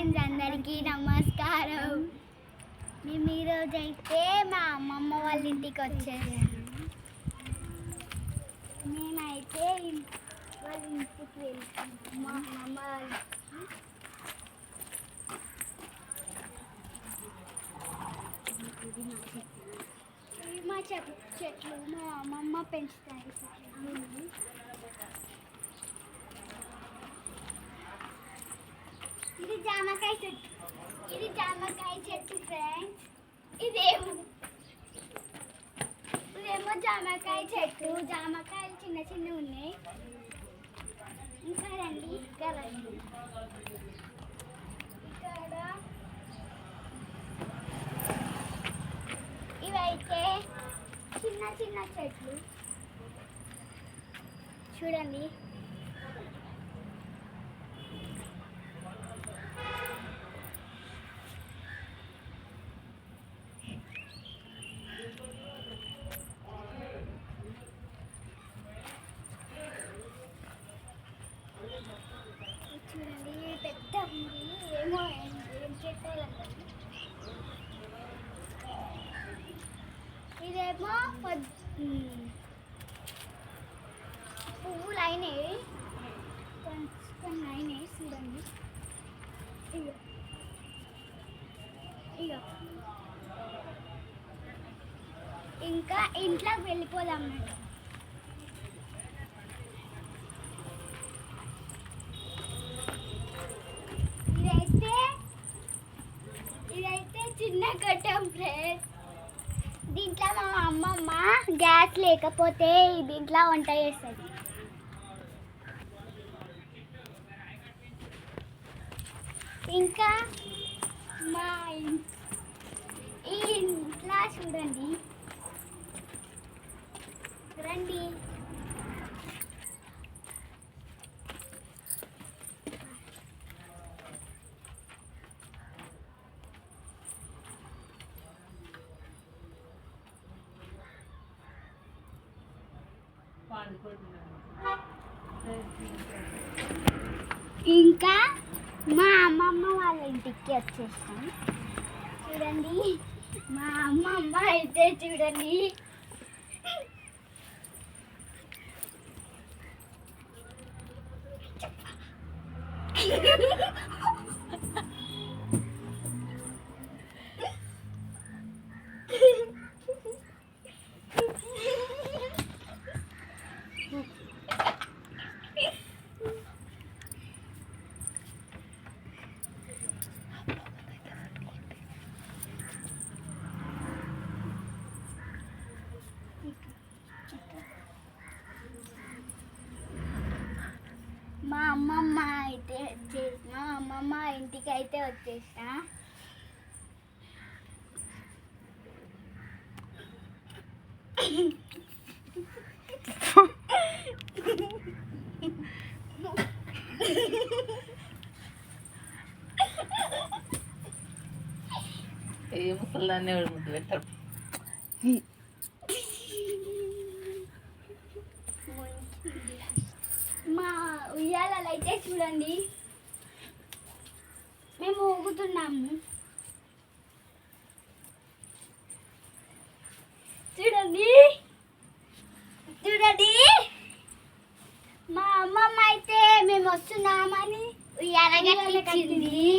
Friends, అందరికీ నమస్కారం. మేము ఈరోజు అయితే మా అమ్మమ్మ వాళ్ళ ఇంటికి వచ్చేసాము. మేమైతే వాళ్ళ ఇంటికి వెళ్తున్నాము. మా అమ్మమ్మ వాళ్ళ మా చెట్లు మా అమ్మమ్మ పెంచుతాయి. ఇది జామకాయ చెట్టు ఫ్రెండ్స్. ఇదేమో జామకాయ చెట్టు. జామకాయలు చిన్న చిన్న ఉన్నాయి. ఇంకా రండి, ఇక్కడ ఇవైతే చిన్న చిన్న చెట్లు చూడండి. చూడండి, పెద్ద ఉంది. ఏమో ఏం చెట్టాలంటే ఇదేమో పువ్వులు అయినాయి, కొన్ని అయినాయి. చూడండి, ఇగో ఇంకా ఇంట్లోకి వెళ్ళిపోదాం అన్నట్టు. ఇదైతే చిన్న కట్టం ఫ్రెండ్స్. దీంట్లో మా అమ్మమ్మ గ్యాస్ లేకపోతే దీంట్లో వంట చేస్తుంది. ఇంకా మా ఈ ఇంట్లో చూడండి, రండి. ఇంకా మా అమ్మమ్మ వాళ్ళ ఇంటికి వచ్చేస్తాం. చూడండి, మా అమ్మమ్మ అయితే చూడండి మా అమ్మమ్మ ఇంటికి అయితే వచ్చేసా. ఏ ముసలాన్ని ముద్దు పెట్టారు. మా ఉయ్యాలలో అయితే చూడండి, మేము ఊగుతున్నాము. చూడండి చూడండి, మా అమ్మమ్మ అయితే మేము వస్తున్నామని ఉయ్యాల కట్టింది.